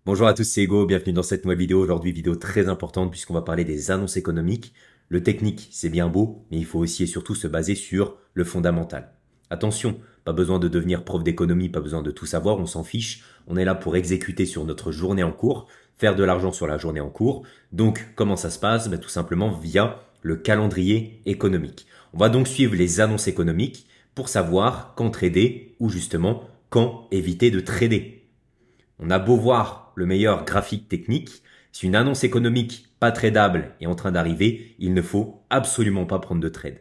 Bonjour à tous, c'est Hugo, bienvenue dans cette nouvelle vidéo. Aujourd'hui, vidéo très importante puisqu'on va parler des annonces économiques. Le technique, c'est bien beau, mais il faut aussi et surtout se baser sur le fondamental. Attention, pas besoin de devenir prof d'économie, pas besoin de tout savoir, on s'en fiche. On est là pour exécuter sur notre journée en cours, faire de l'argent sur la journée en cours. Donc, comment ça se passe? Tout simplement via le calendrier économique. On va donc suivre les annonces économiques pour savoir quand trader ou justement quand éviter de trader. On a beau voir le meilleur graphique technique, si une annonce économique pas tradable est en train d'arriver, il ne faut absolument pas prendre de trade.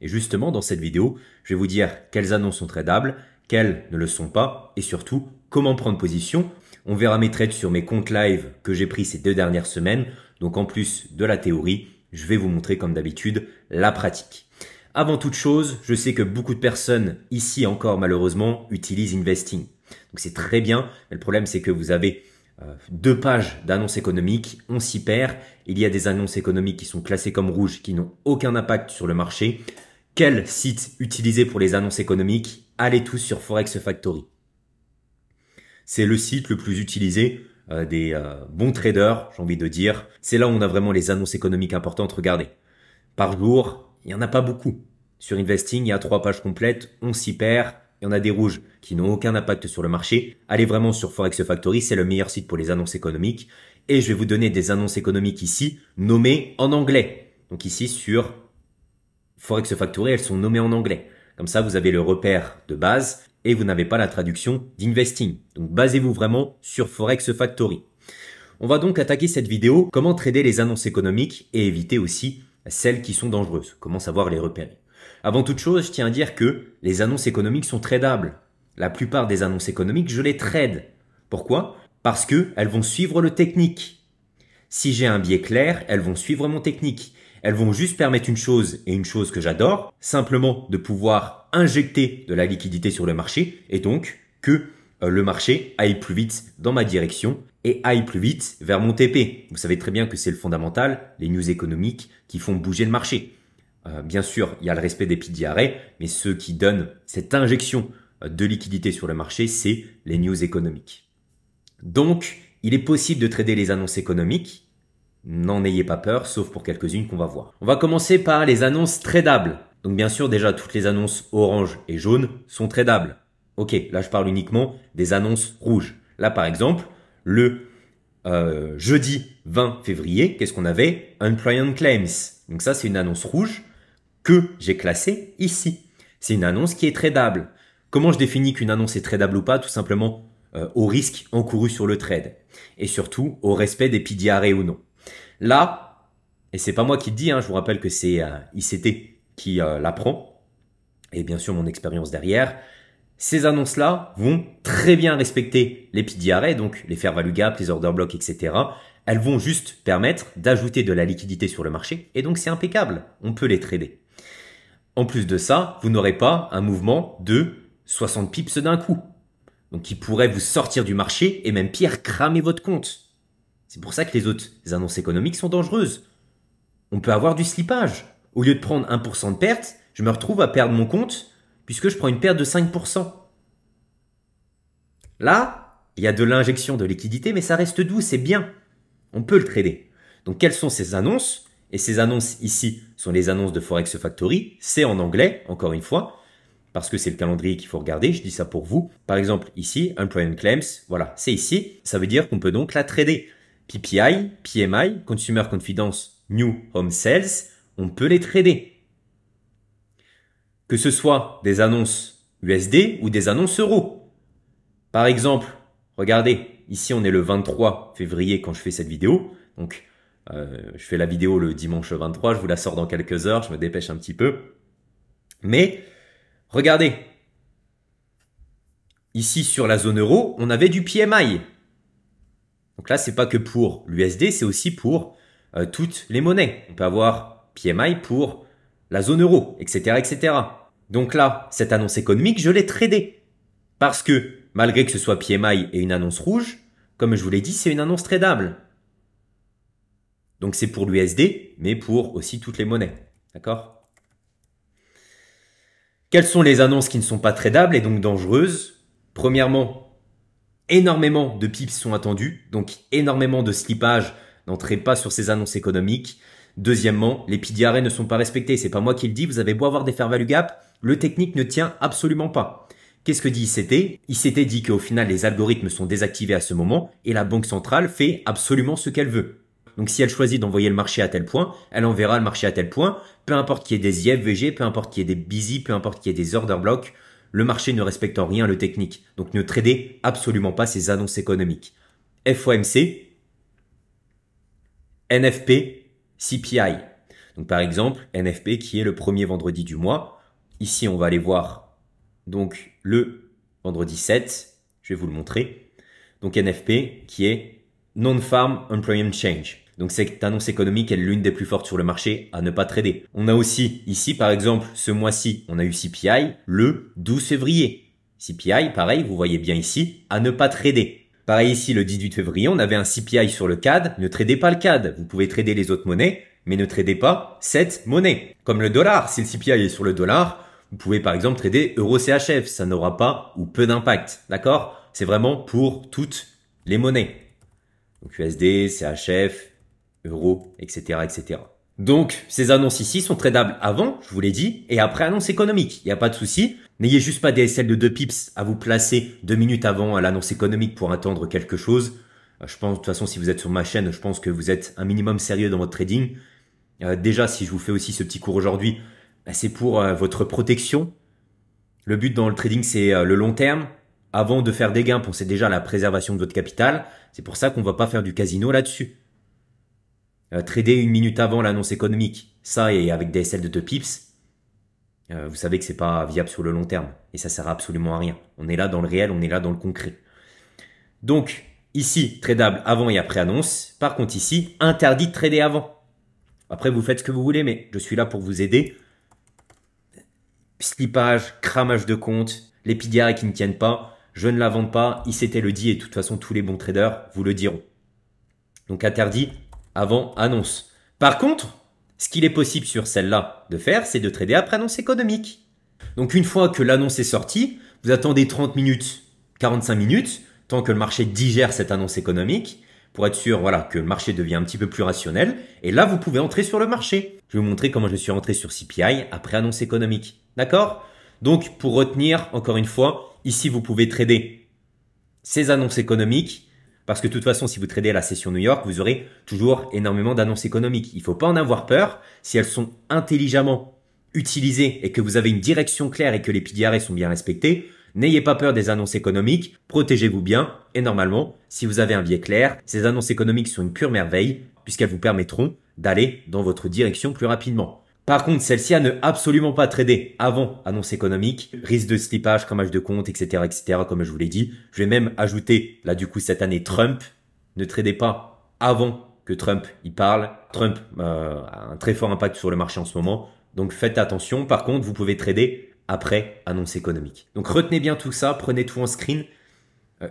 Et justement, dans cette vidéo, je vais vous dire quelles annonces sont tradables, quelles ne le sont pas, et surtout, comment prendre position. On verra mes trades sur mes comptes live que j'ai pris ces 2 dernières semaines. Donc en plus de la théorie, je vais vous montrer comme d'habitude la pratique. Avant toute chose, je sais que beaucoup de personnes ici encore malheureusement utilisent Investing. Donc c'est très bien, mais le problème c'est que vous avez 2 pages d'annonces économiques, on s'y perd. Il y a des annonces économiques qui sont classées comme rouges, qui n'ont aucun impact sur le marché. Quel site utiliser pour les annonces économiques? Allez tous sur Forex Factory. C'est le site le plus utilisé des bons traders, j'ai envie de dire. C'est là où on a vraiment les annonces économiques importantes. Regardez, par jour, il n'y en a pas beaucoup. Sur Investing, il y a 3 pages complètes, on s'y perd. Il y en a des rouges qui n'ont aucun impact sur le marché. Allez vraiment sur Forex Factory, c'est le meilleur site pour les annonces économiques. Et je vais vous donner des annonces économiques ici, nommées en anglais. Donc ici sur Forex Factory, elles sont nommées en anglais. Comme ça, vous avez le repère de base et vous n'avez pas la traduction d'Investing. Donc basez-vous vraiment sur Forex Factory. On va donc attaquer cette vidéo, comment trader les annonces économiques et éviter aussi celles qui sont dangereuses. Comment savoir les repérer. Avant toute chose, je tiens à dire que les annonces économiques sont tradables. La plupart des annonces économiques, je les trade. Pourquoi? Parce que elles vont suivre le technique. Si j'ai un biais clair, elles vont suivre mon technique. Elles vont juste permettre une chose, et une chose que j'adore, simplement de pouvoir injecter de la liquidité sur le marché, et donc que le marché aille plus vite dans ma direction et aille plus vite vers mon TP. Vous savez très bien que c'est le fondamental, les news économiques qui font bouger le marché. Bien sûr, il y a le respect des PDRA, mais ceux qui donnent cette injection de liquidité sur le marché, c'est les news économiques. Donc, il est possible de trader les annonces économiques. N'en ayez pas peur, sauf pour quelques-unes qu'on va voir. On va commencer par les annonces tradables. Donc bien sûr, déjà, toutes les annonces orange et jaune sont tradables. Ok, là je parle uniquement des annonces rouges. Là par exemple, le jeudi 20 février, qu'est-ce qu'on avait? Unemployment Claims. Donc ça c'est une annonce rouge que j'ai classée ici. C'est une annonce qui est tradable. Comment je définis qu'une annonce est tradable ou pas? Tout simplement au risque encouru sur le trade. Et surtout au respect des PDRA ou non. Là, et c'est pas moi qui le dis, je vous rappelle que c'est ICT qui l'apprend, et bien sûr mon expérience derrière, ces annonces-là vont très bien respecter les PDRA, donc les fair value gap, les order blocks, etc. Elles vont juste permettre d'ajouter de la liquidité sur le marché, et donc c'est impeccable, on peut les trader. En plus de ça, vous n'aurez pas un mouvement de 60 pips d'un coup, donc qui pourrait vous sortir du marché, et même pire, cramer votre compte. C'est pour ça que les autres annonces économiques sont dangereuses. On peut avoir du slippage. Au lieu de prendre 1% de perte, je me retrouve à perdre mon compte puisque je prends une perte de 5%. Là, il y a de l'injection de liquidité, mais ça reste doux, c'est bien. On peut le trader. Donc, quelles sont ces annonces? Et ces annonces ici sont les annonces de Forex Factory. C'est en anglais, encore une fois, parce que c'est le calendrier qu'il faut regarder. Je dis ça pour vous. Par exemple, ici, Unemployment Claims, voilà, c'est ici. Ça veut dire qu'on peut donc la trader. PPI, PMI, Consumer Confidence, New Home Sales, on peut les trader. Que ce soit des annonces USD ou des annonces euros. Par exemple, regardez, ici on est le 23 février quand je fais cette vidéo. Donc, je fais la vidéo le dimanche 23, je vous la sors dans quelques heures, je me dépêche un petit peu. Mais, regardez, ici sur la zone euro, on avait du PMI. Donc là, c'est pas que pour l'USD, c'est aussi pour toutes les monnaies. On peut avoir PMI pour la zone euro, etc., etc. Donc là, cette annonce économique, je l'ai tradée. Parce que, malgré que ce soit PMI et une annonce rouge, comme je vous l'ai dit, c'est une annonce tradable. Donc c'est pour l'USD, mais pour aussi toutes les monnaies. D'accord? Quelles sont les annonces qui ne sont pas tradables et donc dangereuses? Premièrement, Énormément de pips sont attendus, donc énormément de slippage. N'entrez pas sur ces annonces économiques. Deuxièmement, les PDRA ne sont pas respectés. C'est pas moi qui le dis, vous avez beau avoir des fair value gap, le technique ne tient absolument pas. Qu'est-ce que dit ICT? ICT dit qu'au final, les algorithmes sont désactivés à ce moment et la banque centrale fait absolument ce qu'elle veut. Donc si elle choisit d'envoyer le marché à tel point, elle enverra le marché à tel point, peu importe qu'il y ait des IFVG, peu importe qu'il y ait des busy, peu importe qu'il y ait des order blocks, le marché ne respecte en rien le technique. Donc ne tradez absolument pas ces annonces économiques. FOMC, NFP, CPI. Donc par exemple, NFP qui est le premier vendredi du mois. Ici, on va aller voir donc le vendredi 7. Je vais vous le montrer. Donc NFP qui est Non-Farm Employment Change. Donc cette annonce économique est l'une des plus fortes sur le marché à ne pas trader. On a aussi ici, par exemple, ce mois-ci, on a eu CPI le 12 février. CPI, pareil, vous voyez bien ici, à ne pas trader. Pareil ici, le 18 février, on avait un CPI sur le CAD. Ne tradez pas le CAD. Vous pouvez trader les autres monnaies, mais ne tradez pas cette monnaie. Comme le dollar, si le CPI est sur le dollar, vous pouvez par exemple trader euro CHF. Ça n'aura pas ou peu d'impact. D'accord? C'est vraiment pour toutes les monnaies. Donc USD, CHF, euro, etc., etc. Donc, ces annonces ici sont tradables avant, je vous l'ai dit, et après annonce économique. Il n'y a pas de souci. N'ayez juste pas des SL de 2 pips à vous placer 2 minutes avant l'annonce économique pour attendre quelque chose. Je pense, de toute façon, si vous êtes sur ma chaîne, je pense que vous êtes un minimum sérieux dans votre trading. Déjà, si je vous fais aussi ce petit cours aujourd'hui, c'est pour votre protection. Le but dans le trading, c'est le long terme. Avant de faire des gains, pensez déjà à la préservation de votre capital. C'est pour ça qu'on ne va pas faire du casino là-dessus. Trader 1 minute avant l'annonce économique, ça et avec des SL de 2 pips, vous savez que c'est pas viable sur le long terme et ça sert absolument à rien. On est là dans le réel, on est là dans le concret. Donc ici, tradable avant et après annonce. Par contre ici, interdit de trader avant. Après vous faites ce que vous voulez, mais je suis là pour vous aider. Slippage, cramage de compte, les PDRA qui ne tiennent pas, je ne la vends pas, ICT le dit et de toute façon tous les bons traders vous le diront. Donc interdit avant annonce. Par contre, ce qu'il est possible sur celle-là de faire, c'est de trader après annonce économique. Donc une fois que l'annonce est sortie, vous attendez 30 minutes, 45 minutes, tant que le marché digère cette annonce économique, pour être sûr voilà, que le marché devient un petit peu plus rationnel. Et là, vous pouvez entrer sur le marché. Je vais vous montrer comment je suis rentré sur CPI après annonce économique. D'accord? Donc pour retenir, encore une fois, ici vous pouvez trader ces annonces économiques. Parce que de toute façon, si vous tradez à la session New York, vous aurez toujours énormément d'annonces économiques. Il ne faut pas en avoir peur. Si elles sont intelligemment utilisées et que vous avez une direction claire et que les PDRA sont bien respectés, n'ayez pas peur des annonces économiques, protégez-vous bien. Et normalement, si vous avez un biais clair, ces annonces économiques sont une pure merveille puisqu'elles vous permettront d'aller dans votre direction plus rapidement. Par contre, celle-ci à ne absolument pas trader avant annonce économique, risque de slippage, cramage de compte, etc., etc., comme je vous l'ai dit. Je vais même ajouter, là, du coup, cette année, Trump. Ne tradez pas avant que Trump y parle. Trump a un très fort impact sur le marché en ce moment. Donc, faites attention. Par contre, vous pouvez trader après annonce économique. Donc, retenez bien tout ça. Prenez tout en screen.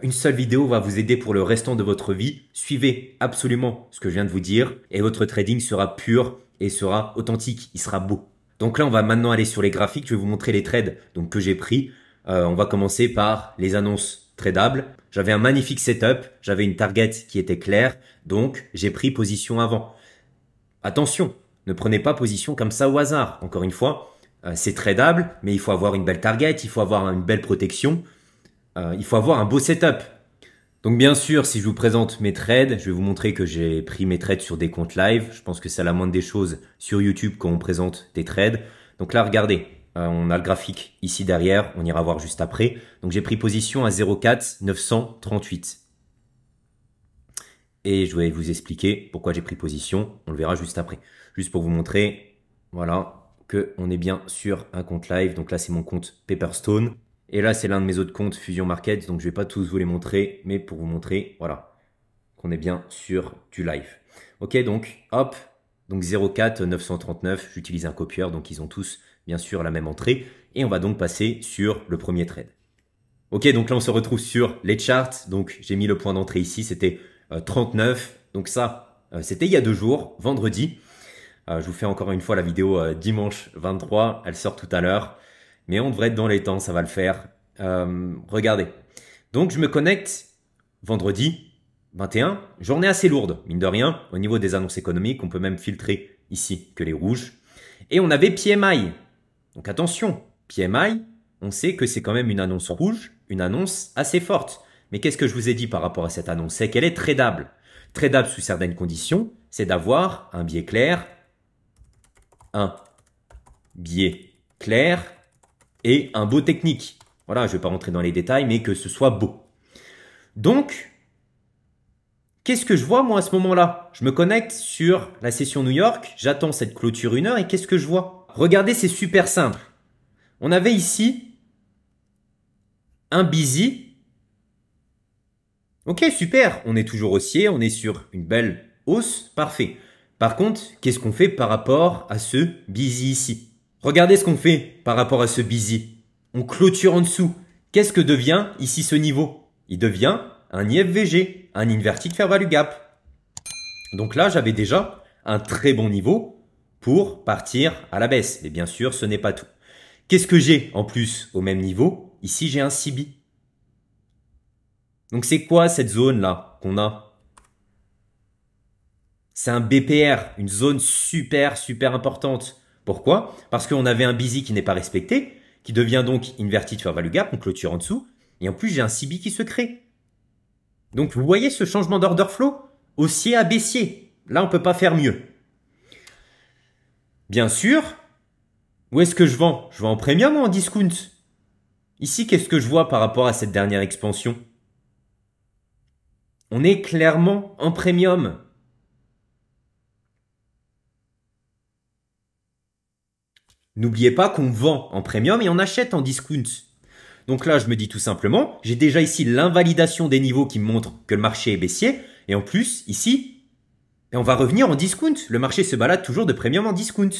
Une seule vidéo va vous aider pour le restant de votre vie. Suivez absolument ce que je viens de vous dire et votre trading sera pur et sera authentique, il sera beau. Donc là, on va maintenant aller sur les graphiques. Je vais vous montrer les trades donc, que j'ai pris. On va commencer par les annonces tradables. J'avais un magnifique setup, j'avais une target qui était claire, donc j'ai pris position avant. Attention, ne prenez pas position comme ça au hasard. Encore une fois, c'est tradable, mais il faut avoir une belle target, il faut avoir une belle protection, il faut avoir un beau setup. Donc bien sûr, si je vous présente mes trades, je vais vous montrer que j'ai pris mes trades sur des comptes live. Je pense que c'est la moindre des choses sur YouTube quand on présente des trades. Donc là, regardez, on a le graphique ici derrière, on ira voir juste après. Donc j'ai pris position à 0,4 938. Et je vais vous expliquer pourquoi j'ai pris position, on le verra juste après. Juste pour vous montrer, voilà, qu'on est bien sur un compte live. Donc là, c'est mon compte Pepperstone. Et là, c'est l'un de mes autres comptes Fusion Market, donc je vais pas tous vous les montrer, mais pour vous montrer, voilà, qu'on est bien sur du live. Ok, donc, hop, donc 0,4 939, j'utilise un copieur, donc ils ont tous, bien sûr, la même entrée. Et on va donc passer sur le premier trade. Ok, donc là, on se retrouve sur les charts. Donc, j'ai mis le point d'entrée ici, c'était 39. Donc ça, c'était il y a 2 jours, vendredi. Je vous fais encore une fois la vidéo dimanche 23, elle sort tout à l'heure. Mais on devrait être dans les temps, ça va le faire. Regardez. Donc, je me connecte vendredi 21, journée assez lourde, mine de rien. Au niveau des annonces économiques, on peut même filtrer ici que les rouges. Et on avait PMI. Donc attention, PMI, on sait que c'est quand même une annonce rouge, une annonce assez forte. Mais qu'est-ce que je vous ai dit par rapport à cette annonce? C'est qu'elle est tradable. Tradable sous certaines conditions, c'est d'avoir un biais clair, un biais clair et un beau technique. Voilà, je ne vais pas rentrer dans les détails, mais que ce soit beau. Donc, qu'est-ce que je vois moi à ce moment-là? Je me connecte sur la session New York, j'attends cette clôture 1 heure et qu'est-ce que je vois? Regardez, c'est super simple. On avait ici un busy. Ok, super, on est toujours haussier, on est sur une belle hausse, parfait. Par contre, qu'est-ce qu'on fait par rapport à ce busy ici? Regardez ce qu'on fait par rapport à ce busy. On clôture en dessous. Qu'est-ce que devient ici ce niveau? Il devient un IFVG, un Inverted Fair Value Gap. Donc là, j'avais déjà un très bon niveau pour partir à la baisse. Et bien sûr, ce n'est pas tout. Qu'est-ce que j'ai en plus au même niveau? Ici, j'ai un CB. Donc c'est quoi cette zone-là qu'on a? C'est un BPR, une zone super importante. Pourquoi? Parce qu'on avait un busy qui n'est pas respecté, qui devient donc Inverted Fair Value Gap, on clôture en dessous, et en plus j'ai un CB qui se crée. Donc vous voyez ce changement d'order flow? Haussier à baissier. Là on ne peut pas faire mieux. Bien sûr, où est-ce que je vends? Je vends en premium ou en discount? Ici, qu'est-ce que je vois par rapport à cette dernière expansion? On est clairement en premium. N'oubliez pas qu'on vend en premium et on achète en discount. Donc là, je me dis tout simplement, j'ai déjà ici l'invalidation des niveaux qui me montrent que le marché est baissier. Et en plus, ici, on va revenir en discount. Le marché se balade toujours de premium en discount.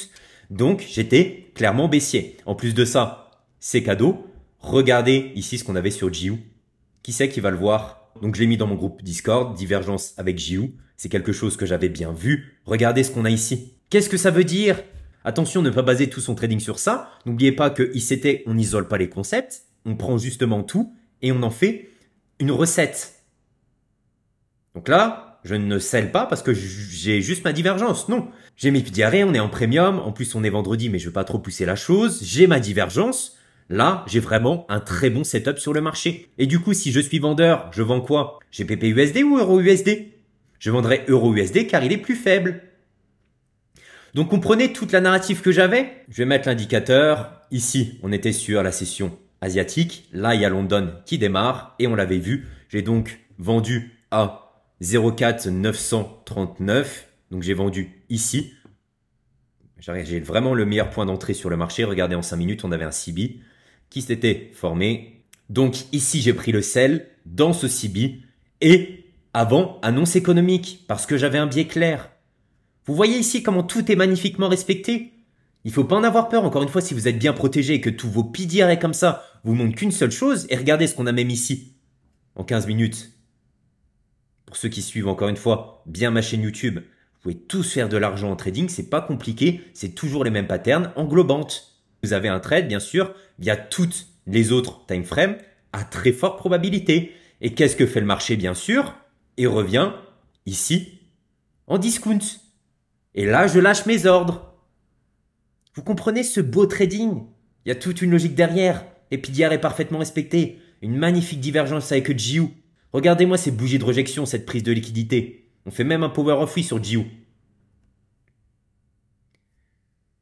Donc, j'étais clairement baissier. En plus de ça, c'est cadeau. Regardez ici ce qu'on avait sur JU. Qui c'est qui va le voir? Donc, je l'ai mis dans mon groupe Discord, divergence avec JU. C'est quelque chose que j'avais bien vu. Regardez ce qu'on a ici. Qu'est-ce que ça veut dire? Attention, ne pas baser tout son trading sur ça. N'oubliez pas que ICT, on n'isole pas les concepts. On prend justement tout et on en fait une recette. Donc là, je ne scelle pas parce que j'ai juste ma divergence. Non, j'ai mes diarrhées, on est en premium. En plus, on est vendredi, mais je ne veux pas trop pousser la chose. J'ai ma divergence. Là, j'ai vraiment un très bon setup sur le marché. Et du coup, si je suis vendeur, je vends quoi? GBP/USD ou EUR/USD? Je vendrai EUR/USD car il est plus faible. Donc, comprenez toute la narrative que j'avais. Je vais mettre l'indicateur. Ici, on était sur la session asiatique. Là, il y a London qui démarre et on l'avait vu. J'ai donc vendu à 0,4939. Donc, j'ai vendu ici. J'ai vraiment le meilleur point d'entrée sur le marché. Regardez, en 5 minutes, on avait un CB qui s'était formé. Donc, ici, j'ai pris le sell dans ce CB et avant, annonce économique parce que j'avais un biais clair. Vous voyez ici comment tout est magnifiquement respecté? Il faut pas en avoir peur. Encore une fois, si vous êtes bien protégé et que tous vos PDR comme ça vous montrent qu'une seule chose, et regardez ce qu'on a même ici en 15 minutes. Pour ceux qui suivent encore une fois bien ma chaîne YouTube, vous pouvez tous faire de l'argent en trading. C'est pas compliqué. C'est toujours les mêmes patterns englobantes. Vous avez un trade, bien sûr, via toutes les autres time frames à très forte probabilité. Et qu'est-ce que fait le marché, bien sûr? Il revient ici en discount. Et là, je lâche mes ordres. Vous comprenez ce beau trading? Il y a toute une logique derrière. Et PDR est parfaitement respecté. Une magnifique divergence avec JU. Regardez-moi ces bougies de rejection, cette prise de liquidité. On fait même un power of oui sur JU.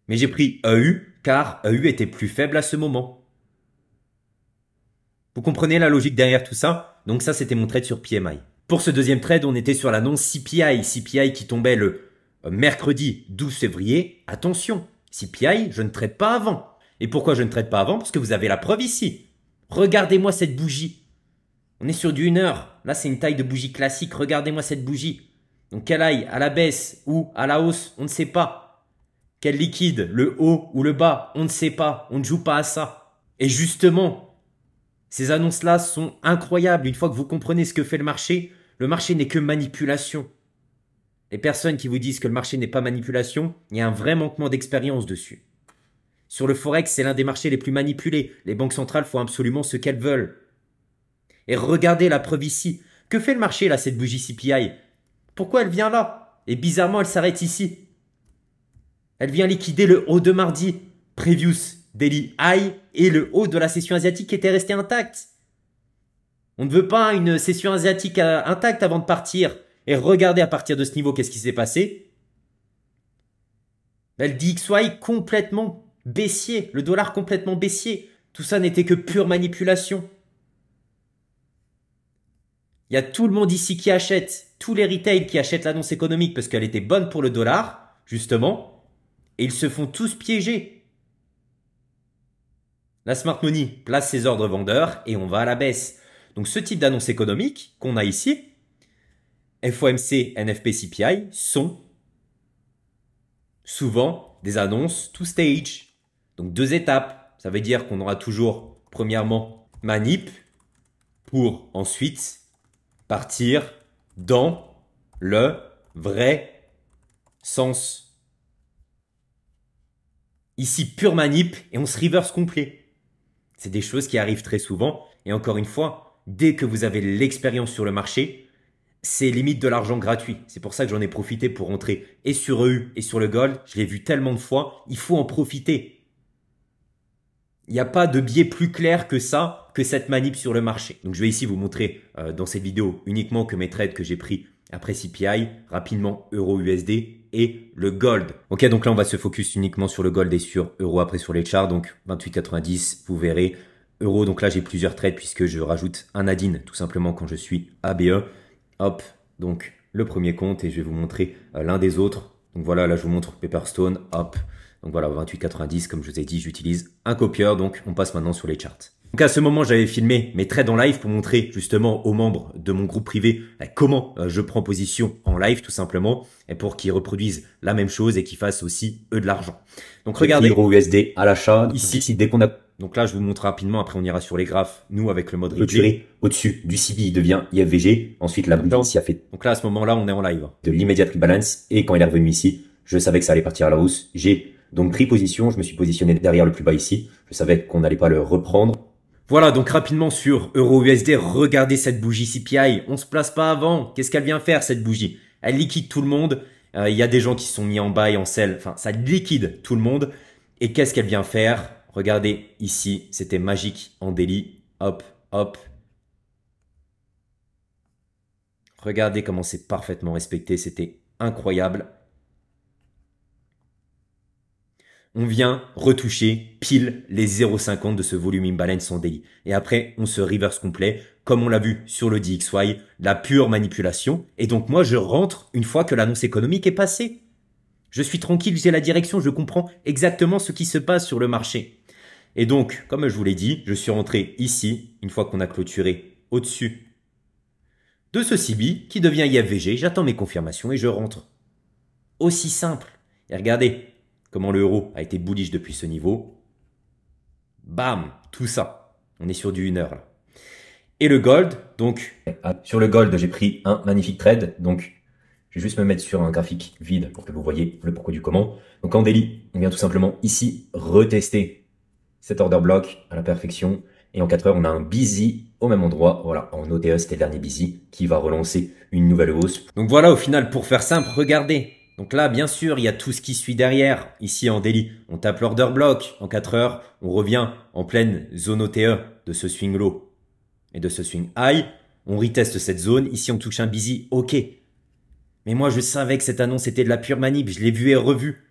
Mais j'ai pris AU car AU était plus faible à ce moment. Vous comprenez la logique derrière tout ça? Donc ça, c'était mon trade sur PMI. Pour ce deuxième trade, on était sur l'annonce CPI. CPI qui tombait le mercredi 12 février. Attention, CPI, je ne trade pas avant. Et pourquoi je ne trade pas avant? Parce que vous avez la preuve ici. Regardez-moi cette bougie. On est sur du 1 heure. Là, c'est une taille de bougie classique. Regardez-moi cette bougie. Donc, qu'elle aille à la baisse ou à la hausse, on ne sait pas. Qu'elle liquide le haut ou le bas, on ne sait pas. On ne joue pas à ça. Et justement, ces annonces-là sont incroyables. Une fois que vous comprenez ce que fait le marché n'est que manipulation. Les personnes qui vous disent que le marché n'est pas manipulation, il y a un vrai manquement d'expérience dessus. Sur le Forex, c'est l'un des marchés les plus manipulés. Les banques centrales font absolument ce qu'elles veulent. Et regardez la preuve ici, Que fait le marché là, cette bougie CPI? Pourquoi elle vient là? Et bizarrement, elle s'arrête ici. Elle vient liquider le haut de mardi, previous daily high, et le haut de la session asiatique qui était resté intact. On ne veut pas une session asiatique intacte avant de partir. Et regardez à partir de ce niveau, qu'est-ce qui s'est passé? Le DXY complètement baissier, le dollar complètement baissier. Tout ça n'était que pure manipulation. Il y a tout le monde ici qui achète, tous les retails qui achètent l'annonce économique parce qu'elle était bonne pour le dollar, justement, et ils se font tous piéger. La smart money place ses ordres vendeurs et on va à la baisse. Donc ce type d'annonce économique qu'on a ici, FOMC, NFP, CPI, sont souvent des annonces two stage. Donc 2 étapes. Ça veut dire qu'on aura toujours, premièrement, manip pour ensuite partir dans le vrai sens. Ici, pure manip et on se reverse complet. C'est des choses qui arrivent très souvent. Et encore une fois, dès que vous avez l'expérience sur le marché, c'est limite de l'argent gratuit. C'est pour ça que j'en ai profité pour rentrer et sur EU et sur le gold. Je l'ai vu tellement de fois. Il faut en profiter. Il n'y a pas de biais plus clair que ça, que cette manip sur le marché. Donc je vais ici vous montrer dans cette vidéo uniquement que mes trades que j'ai pris après CPI, rapidement euro-USD et le gold. Ok, donc là on va se focus uniquement sur le gold et sur euro après sur les charts. Donc 28,90, vous verrez. Euro, donc là j'ai plusieurs trades puisque je rajoute un add-in tout simplement quand je suis ABE. Hop, donc le premier compte et je vais vous montrer l'un des autres. Donc voilà, là je vous montre Pepperstone, hop. Donc voilà, 28,90, comme je vous ai dit, j'utilise un copieur. Donc on passe maintenant sur les charts. Donc à ce moment, j'avais filmé mes trades en live pour montrer justement aux membres de mon groupe privé comment je prends position en live tout simplement et pour qu'ils reproduisent la même chose et qu'ils fassent aussi eux de l'argent. Donc regardez. Euro USD à l'achat. Ici, dès qu'on a... Donc là, je vous montre rapidement. Après, on ira sur les graphes. Nous, avec le mode replay. Au-dessus du CB, il devient IFVG. Ensuite, la bougie ici a fait. Donc là, à ce moment-là, on est en live. De l'immediate rebalance. Et quand il est revenu ici, je savais que ça allait partir à la hausse. J'ai donc pris position. Je me suis positionné derrière le plus bas ici. Je savais qu'on n'allait pas le reprendre. Voilà, donc rapidement sur euro-USD, regardez cette bougie CPI. On se place pas avant. Qu'est-ce qu'elle vient faire, cette bougie? Elle liquide tout le monde. Il y a des gens qui se sont mis en buy, en sell. Enfin, ça liquide tout le monde. Et qu'est-ce qu'elle vient faire? Regardez ici, c'était magique en daily. Hop, hop. Regardez comment c'est parfaitement respecté. C'était incroyable. On vient retoucher pile les 0,50 de ce volume imbalance en daily. Et après, on se reverse complet, comme on l'a vu sur le DXY, la pure manipulation. Et donc moi, je rentre une fois que l'annonce économique est passée. Je suis tranquille, j'ai la direction, je comprends exactement ce qui se passe sur le marché. Et donc, comme je vous l'ai dit, je suis rentré ici, une fois qu'on a clôturé au-dessus de ce CB qui devient IFVG. J'attends mes confirmations et je rentre. Aussi simple. Et regardez comment l'euro a été bullish depuis ce niveau. Bam, tout ça. On est sur du 1 heure là. Et le gold, donc sur le gold, j'ai pris un magnifique trade. Donc, je vais juste me mettre sur un graphique vide pour que vous voyez le pourquoi du comment. Donc en daily, on vient tout simplement ici retester cet order block à la perfection. Et en 4 heures, on a un busy au même endroit. Voilà, en OTE, c'était le dernier busy qui va relancer une nouvelle hausse. Donc voilà, au final, pour faire simple, regardez. Donc là, bien sûr, il y a tout ce qui suit derrière. Ici, en daily, on tape l'order block. En 4 heures, on revient en pleine zone OTE de ce swing low et de ce swing high. On reteste cette zone. Ici, on touche un busy. OK. Mais moi, je savais que cette annonce était de la pure manip. Je l'ai vue et revue.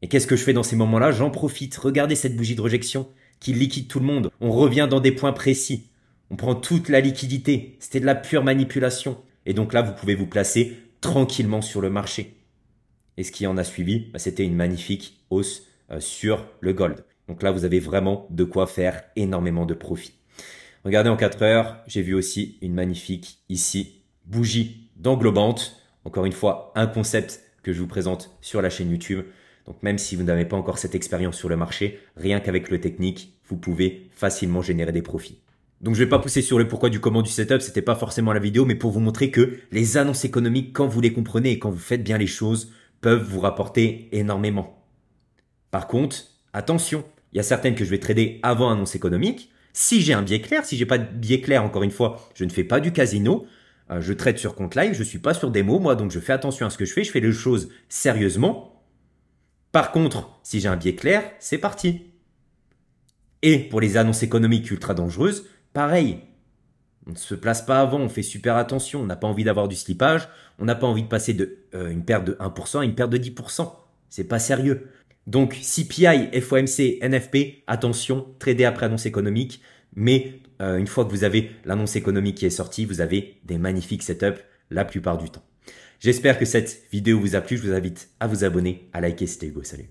Et qu'est-ce que je fais dans ces moments-là? J'en profite. Regardez cette bougie de rejection qui liquide tout le monde. On revient dans des points précis. On prend toute la liquidité. C'était de la pure manipulation. Et donc là, vous pouvez vous placer tranquillement sur le marché. Et ce qui en a suivi, c'était une magnifique hausse sur le gold. Donc là, vous avez vraiment de quoi faire énormément de profit. Regardez en 4 heures, j'ai vu aussi une magnifique ici bougie d'englobante. Encore une fois, un concept que je vous présente sur la chaîne YouTube. Donc même si vous n'avez pas encore cette expérience sur le marché, rien qu'avec le technique, vous pouvez facilement générer des profits. Donc je vais pas pousser sur le pourquoi du comment du setup, c'était pas forcément la vidéo, mais pour vous montrer que les annonces économiques, quand vous les comprenez et quand vous faites bien les choses, peuvent vous rapporter énormément. Par contre, attention, il y a certaines que je vais trader avant annonce économique. Si j'ai un biais clair, si j'ai pas de biais clair, encore une fois, je ne fais pas du casino. je trade sur compte live, je suis pas sur démo, moi, donc je fais attention à ce que je fais les choses sérieusement. Par contre, si j'ai un biais clair, c'est parti. Et pour les annonces économiques ultra dangereuses, pareil. On ne se place pas avant, on fait super attention, on n'a pas envie d'avoir du slippage, on n'a pas envie de passer de une perte de 1% à une perte de 10%. C'est pas sérieux. Donc CPI, FOMC, NFP, attention, trader après annonce économique, mais une fois que vous avez l'annonce économique qui est sortie, vous avez des magnifiques setups la plupart du temps. J'espère que cette vidéo vous a plu, je vous invite à vous abonner, à liker, c'était Hugo, salut.